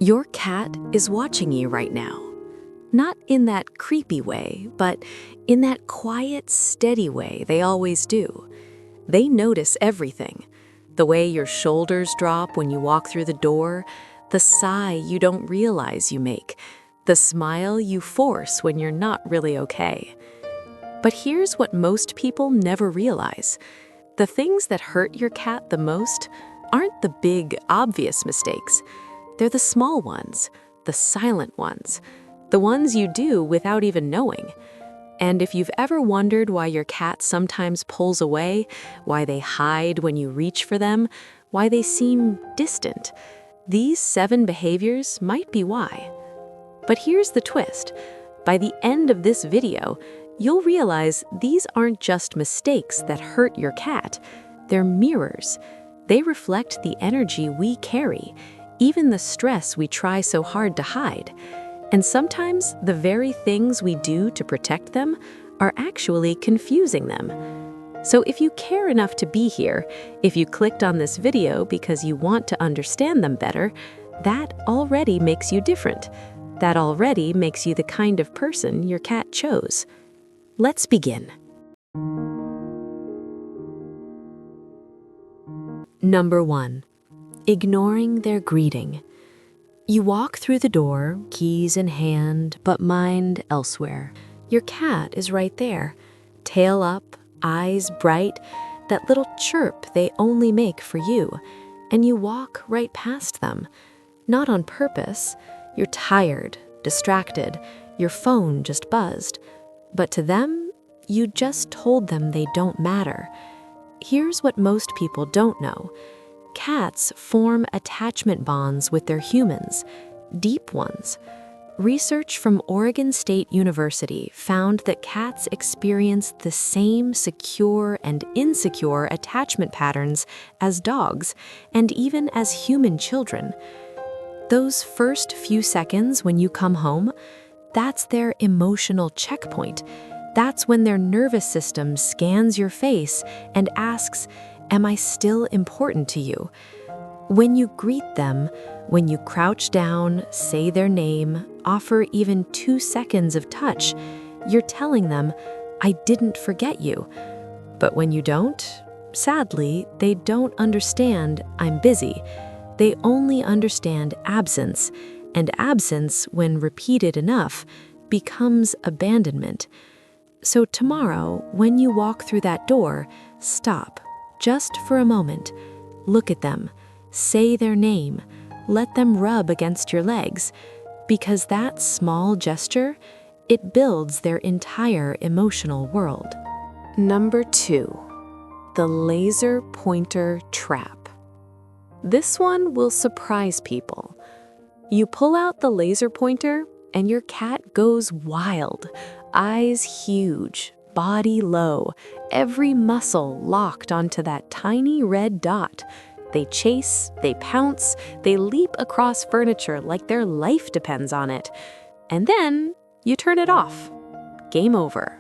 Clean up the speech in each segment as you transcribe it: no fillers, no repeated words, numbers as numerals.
Your cat is watching you right now. Not in that creepy way, but in that quiet, steady way they always do. They notice everything. The way your shoulders drop when you walk through the door, the sigh you don't realize you make, the smile you force when you're not really okay. But here's what most people never realize. The things that hurt your cat the most aren't the big, obvious mistakes. They're the small ones, the silent ones, the ones you do without even knowing. And if you've ever wondered why your cat sometimes pulls away, why they hide when you reach for them, why they seem distant, these 7 behaviors might be why. But here's the twist. By the end of this video, you'll realize these aren't just mistakes that hurt your cat. They're mirrors. They reflect the energy we carry, even the stress we try so hard to hide. And sometimes the very things we do to protect them are actually confusing them. So if you care enough to be here, if you clicked on this video because you want to understand them better, that already makes you different. That already makes you the kind of person your cat chose. Let's begin. Number 1. Ignoring their greeting. You walk through the door, keys in hand, but mind elsewhere. Your cat is right there, tail up, eyes bright, that little chirp they only make for you, and you walk right past them. Not on purpose. You're tired, distracted, your phone just buzzed. But to them, you just told them they don't matter. Here's what most people don't know. Cats form attachment bonds with their humans, deep ones. Research from Oregon State University found that cats experience the same secure and insecure attachment patterns as dogs, and even as human children. Those first few seconds when you come home, that's their emotional checkpoint. That's when their nervous system scans your face and asks, "Am I still important to you?" When you greet them, when you crouch down, say their name, offer even 2 seconds of touch, you're telling them, "I didn't forget you." But when you don't, sadly, they don't understand, "I'm busy." They only understand absence, and absence, when repeated enough, becomes abandonment. So tomorrow, when you walk through that door, stop, just for a moment. Look at them, say their name, let them rub against your legs, because that small gesture, it builds their entire emotional world. Number 2, the laser pointer trap. This one will surprise people. You pull out the laser pointer and your cat goes wild, eyes huge, body low, every muscle locked onto that tiny red dot. They chase, they pounce, they leap across furniture like their life depends on it. And then you turn it off. Game over.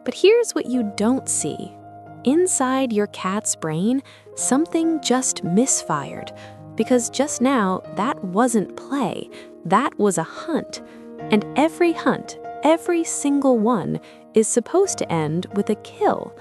But here's what you don't see. Inside your cat's brain, something just misfired. Because just now, that wasn't play. That was a hunt. And every hunt, every single one, is supposed to end with a kill.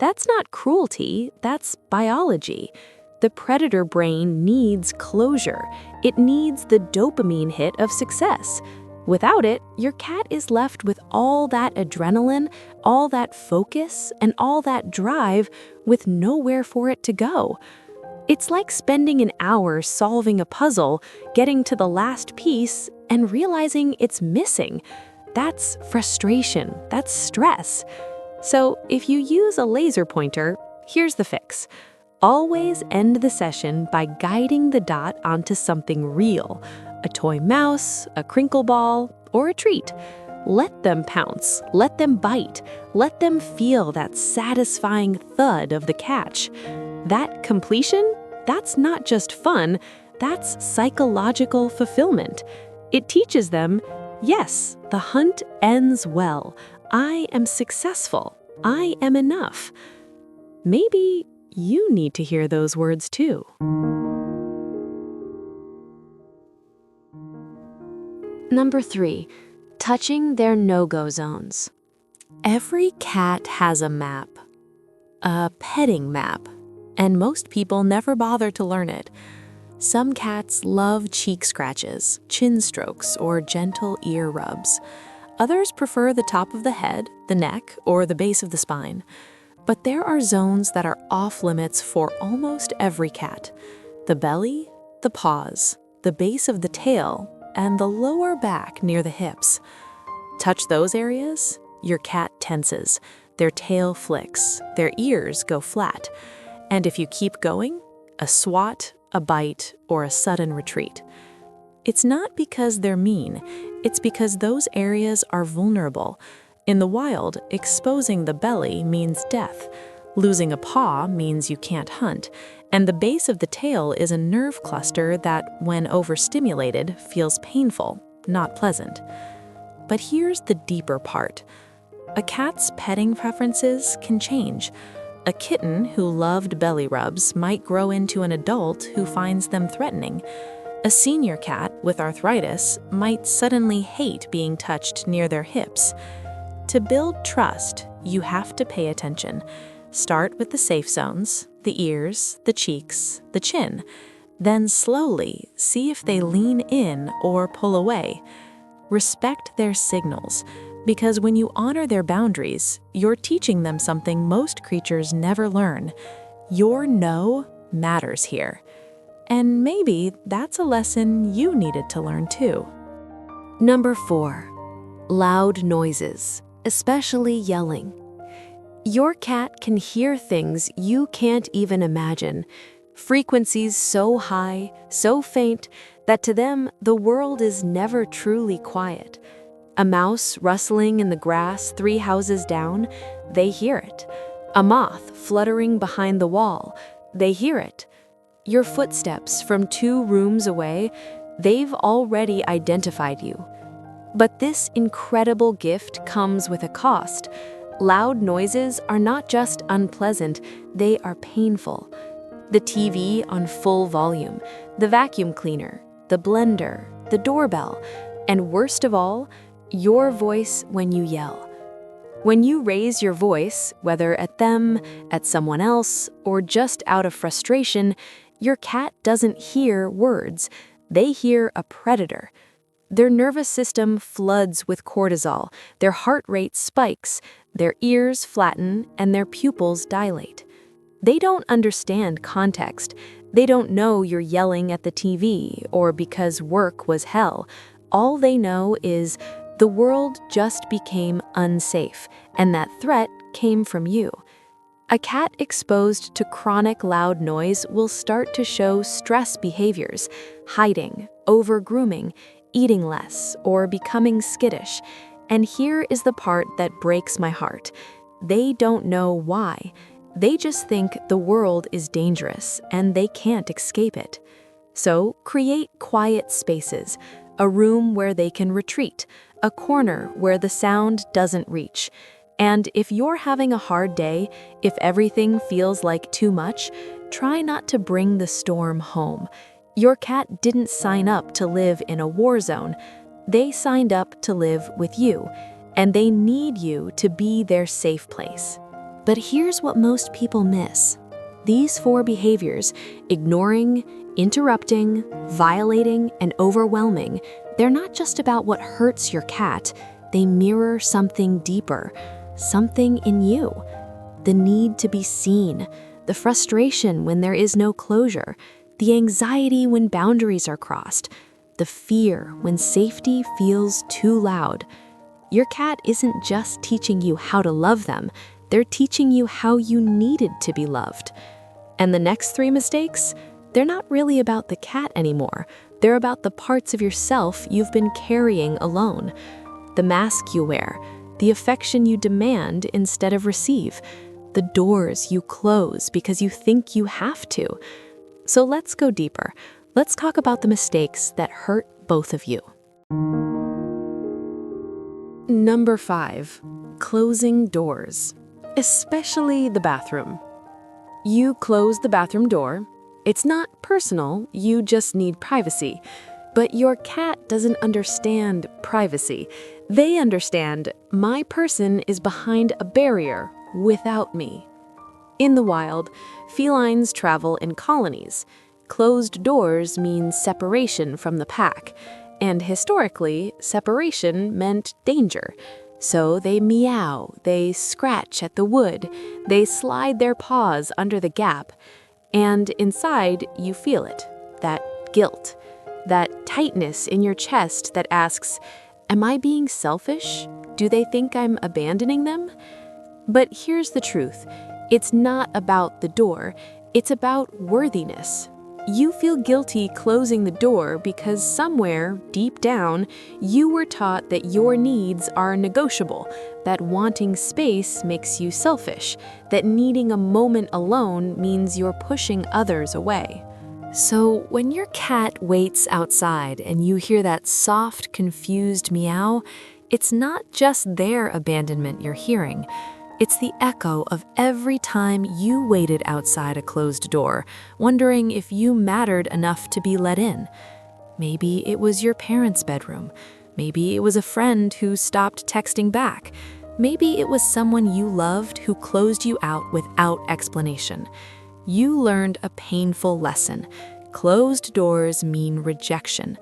That's not cruelty, that's biology. The predator brain needs closure. It needs the dopamine hit of success. Without it, your cat is left with all that adrenaline, all that focus, and all that drive with nowhere for it to go. It's like spending an hour solving a puzzle, getting to the last piece, and realizing it's missing. That's frustration, that's stress. So if you use a laser pointer, here's the fix. Always end the session by guiding the dot onto something real, a toy mouse, a crinkle ball, or a treat. Let them pounce, let them bite, let them feel that satisfying thud of the catch. That completion, that's not just fun, that's psychological fulfillment. It teaches them, yes, the hunt ends well. I am successful. I am enough. Maybe you need to hear those words too. Number 3, touching their no-go zones. Every cat has a map, a petting map, and most people never bother to learn it. Some cats love cheek scratches, chin strokes, or gentle ear rubs. Others prefer the top of the head, the neck, or the base of the spine. But there are zones that are off limits for almost every cat: the belly, the paws, the base of the tail, and the lower back near the hips. Touch those areas, your cat tenses, their tail flicks, their ears go flat. And if you keep going, a swat, a bite, or a sudden retreat. It's not because they're mean, it's because those areas are vulnerable. In the wild, exposing the belly means death. Losing a paw means you can't hunt. And the base of the tail is a nerve cluster that, when overstimulated, feels painful, not pleasant. But here's the deeper part. A cat's petting preferences can change. A kitten who loved belly rubs might grow into an adult who finds them threatening. A senior cat with arthritis might suddenly hate being touched near their hips. To build trust, you have to pay attention. Start with the safe zones, the ears, the cheeks, the chin. Then slowly see if they lean in or pull away. Respect their signals, because when you honor their boundaries, you're teaching them something most creatures never learn. Your no matters here. And maybe that's a lesson you needed to learn too. Number 4, loud noises, especially yelling. Your cat can hear things you can't even imagine. Frequencies so high, so faint, that to them the world is never truly quiet. A mouse rustling in the grass 3 houses down, they hear it. A moth fluttering behind the wall, they hear it. Your footsteps from 2 rooms away, they've already identified you. But this incredible gift comes with a cost. Loud noises are not just unpleasant, they are painful. The TV on full volume, the vacuum cleaner, the blender, the doorbell, and worst of all, your voice when you yell. When you raise your voice, whether at them, at someone else, or just out of frustration, your cat doesn't hear words, they hear a predator. Their nervous system floods with cortisol, their heart rate spikes, their ears flatten, and their pupils dilate. They don't understand context. They don't know you're yelling at the TV or because work was hell. All they know is the world just became unsafe, and that threat came from you. A cat exposed to chronic loud noise will start to show stress behaviors, hiding, over-grooming, eating less, or becoming skittish. And here is the part that breaks my heart. They don't know why. They just think the world is dangerous and they can't escape it. So create quiet spaces, a room where they can retreat, a corner where the sound doesn't reach. And if you're having a hard day, if everything feels like too much, try not to bring the storm home. Your cat didn't sign up to live in a war zone. They signed up to live with you, and they need you to be their safe place. But here's what most people miss. These 4 behaviors, ignoring, interrupting, violating, and overwhelming, they're not just about what hurts your cat. They mirror something deeper, something in you. The need to be seen, the frustration when there is no closure, the anxiety when boundaries are crossed, the fear when safety feels too loud. Your cat isn't just teaching you how to love them, they're teaching you how you needed to be loved. And the next 3 mistakes, they're not really about the cat anymore. They're about the parts of yourself you've been carrying alone. The mask you wear, the affection you demand instead of receive, the doors you close because you think you have to. So let's go deeper. Let's talk about the mistakes that hurt both of you. Number 5, closing doors, especially the bathroom. You close the bathroom door. It's not personal, you just need privacy. But your cat doesn't understand privacy. They understand my person is behind a barrier without me. In the wild, felines travel in colonies. Closed doors mean separation from the pack, and historically, separation meant danger. So they meow, they scratch at the wood, they slide their paws under the gap, and inside you feel it, that guilt, that tightness in your chest that asks, am I being selfish? Do they think I'm abandoning them? But here's the truth. It's not about the door, it's about worthiness. You feel guilty closing the door because somewhere, deep down, you were taught that your needs are negotiable, that wanting space makes you selfish, that needing a moment alone means you're pushing others away. So when your cat waits outside and you hear that soft, confused meow, it's not just their abandonment you're hearing. It's the echo of every time you waited outside a closed door, wondering if you mattered enough to be let in. Maybe it was your parents' bedroom. Maybe it was a friend who stopped texting back. Maybe it was someone you loved who closed you out without explanation. You learned a painful lesson. Closed doors mean rejection.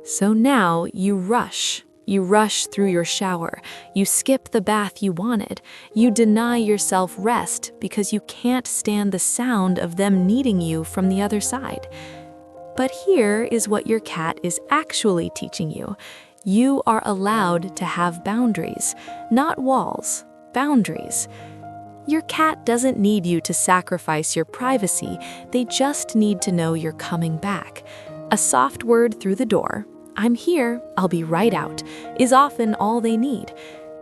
So now you rush. You rush through your shower. You skip the bath you wanted. You deny yourself rest because you can't stand the sound of them needing you from the other side. But here is what your cat is actually teaching you. You are allowed to have boundaries, not walls, boundaries. Your cat doesn't need you to sacrifice your privacy. They just need to know you're coming back. A soft word through the door, I'm here, I'll be right out, is often all they need.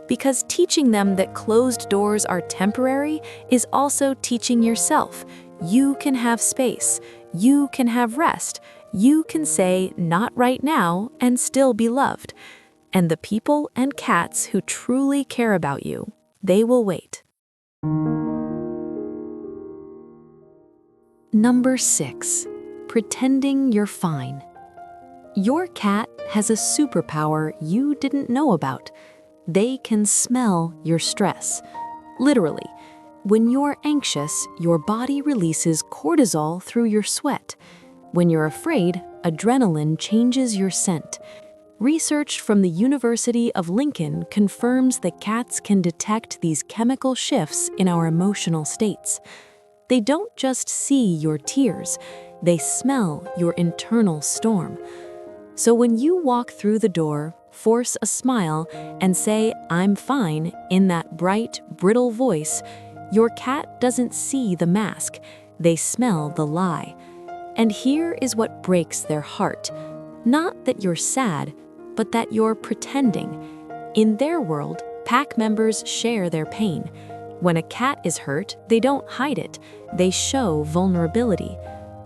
Because teaching them that closed doors are temporary is also teaching yourself. You can have space, you can have rest, you can say not right now and still be loved. And the people and cats who truly care about you, they will wait. Number 6, pretending you're fine. Your cat has a superpower you didn't know about. They can smell your stress. Literally, when you're anxious, your body releases cortisol through your sweat. When you're afraid, adrenaline changes your scent. Research from the University of Lincoln confirms that cats can detect these chemical shifts in our emotional states. They don't just see your tears, they smell your internal storm. So when you walk through the door, force a smile, and say, I'm fine, in that bright, brittle voice, your cat doesn't see the mask, they smell the lie. And here is what breaks their heart. Not that you're sad, but that you're pretending. In their world, pack members share their pain. When a cat is hurt, they don't hide it, they show vulnerability.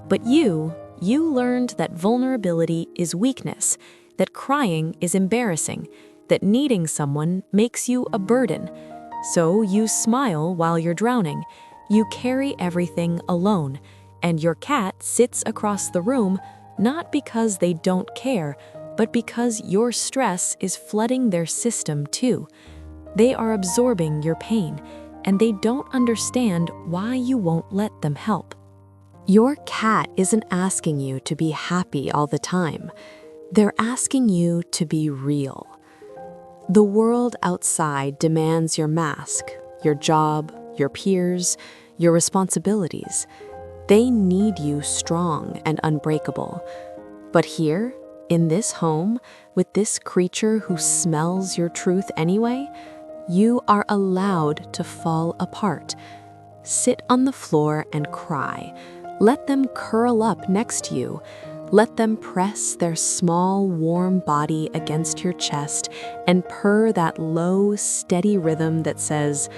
But you learned that vulnerability is weakness, that crying is embarrassing, that needing someone makes you a burden. So you smile while you're drowning. You carry everything alone, and your cat sits across the room not because they don't care, but because your stress is flooding their system too. They are absorbing your pain, and they don't understand why you won't let them help. Your cat isn't asking you to be happy all the time. They're asking you to be real. The world outside demands your mask, your job, your peers, your responsibilities. They need you strong and unbreakable. But here, in this home, with this creature who smells your truth anyway, you are allowed to fall apart. Sit on the floor and cry. Let them curl up next to you. Let them press their small, warm body against your chest and purr that low, steady rhythm that says,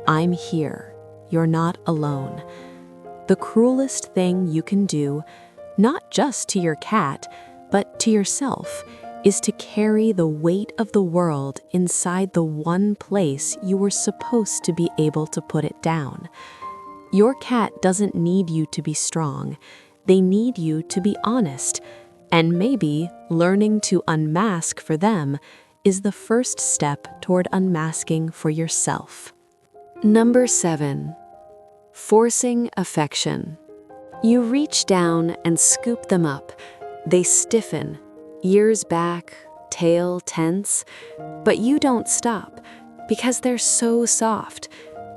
I'm here. You're not alone. The cruelest thing you can do, not just to your cat, but to yourself, is to carry the weight of the world inside the one place you were supposed to be able to put it down. Your cat doesn't need you to be strong. They need you to be honest. And maybe learning to unmask for them is the first step toward unmasking for yourself. Number 7. Forcing affection. You reach down and scoop them up. They stiffen, ears back, tail tense, but you don't stop because they're so soft,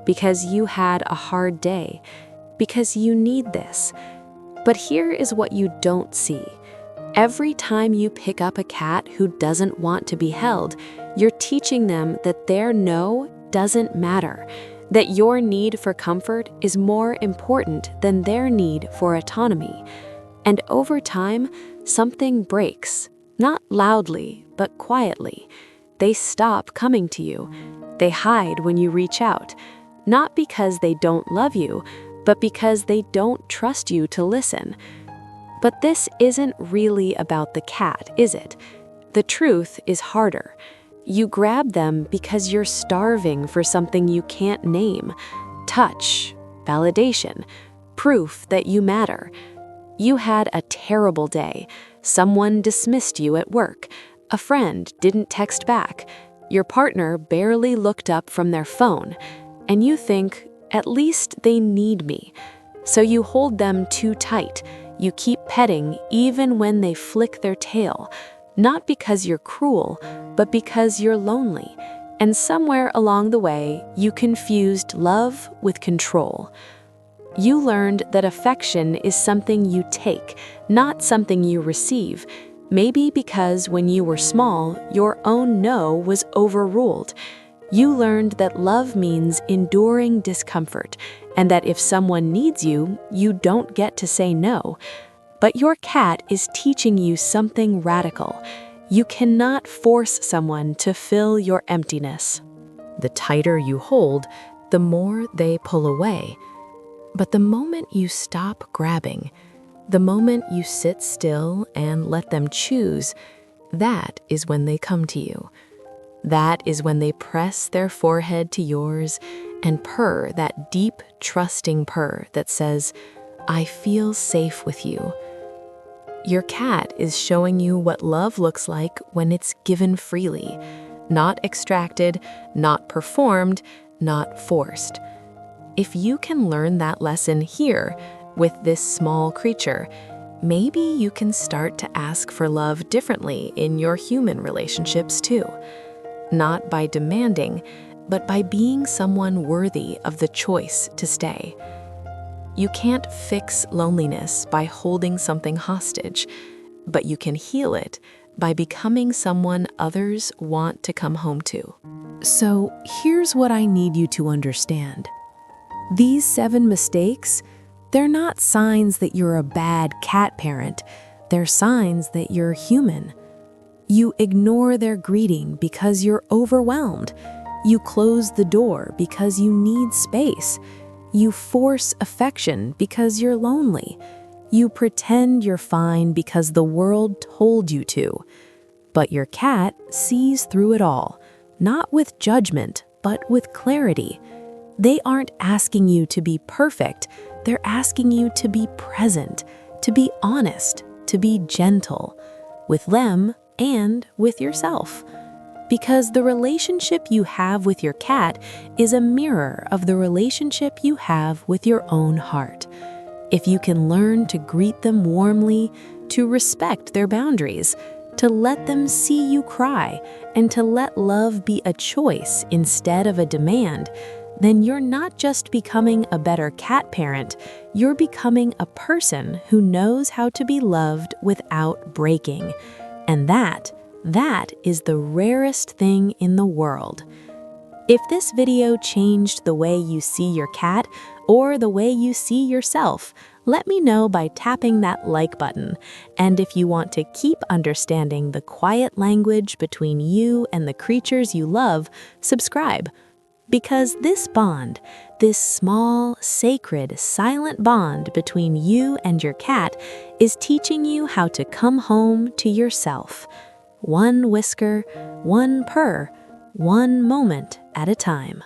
because you had a hard day, because you need this. But here is what you don't see. Every time you pick up a cat who doesn't want to be held, you're teaching them that their no doesn't matter, that your need for comfort is more important than their need for autonomy. And over time, something breaks, not loudly, but quietly. They stop coming to you. They hide when you reach out, not because they don't love you, but because they don't trust you to listen. But this isn't really about the cat, is it? The truth is harder. You grab them because you're starving for something you can't name. Touch, validation, proof that you matter. You had a terrible day. Someone dismissed you at work. A friend didn't text back. Your partner barely looked up from their phone. And you think, at least they need me. So you hold them too tight. You keep petting even when they flick their tail, not because you're cruel, but because you're lonely. And somewhere along the way, you confused love with control. You learned that affection is something you take, not something you receive. Maybe because when you were small, your own no was overruled. You learned that love means enduring discomfort, and that if someone needs you, you don't get to say no. But your cat is teaching you something radical. You cannot force someone to fill your emptiness. The tighter you hold, the more they pull away. But the moment you stop grabbing, the moment you sit still and let them choose, that is when they come to you. That is when they press their forehead to yours and purr that deep, trusting purr that says, "I feel safe with you." Your cat is showing you what love looks like when it's given freely, not extracted, not performed, not forced. If you can learn that lesson here with this small creature, maybe you can start to ask for love differently in your human relationships too. Not by demanding, but by being someone worthy of the choice to stay. You can't fix loneliness by holding something hostage, but you can heal it by becoming someone others want to come home to. So here's what I need you to understand. These 7 mistakes, they're not signs that you're a bad cat parent. They're signs that you're human. You ignore their greeting because you're overwhelmed. You close the door because you need space. You force affection because you're lonely. You pretend you're fine because the world told you to. But your cat sees through it all, not with judgment, but with clarity. They aren't asking you to be perfect. They're asking you to be present, to be honest, to be gentle, with them and with yourself. Because the relationship you have with your cat is a mirror of the relationship you have with your own heart. If you can learn to greet them warmly, to respect their boundaries, to let them see you cry, and to let love be a choice instead of a demand, then you're not just becoming a better cat parent, you're becoming a person who knows how to be loved without breaking. And that is the rarest thing in the world. If this video changed the way you see your cat or the way you see yourself, let me know by tapping that like button. And if you want to keep understanding the quiet language between you and the creatures you love, subscribe. Because this bond, this small, sacred, silent bond between you and your cat is teaching you how to come home to yourself. One whisker, one purr, one moment at a time.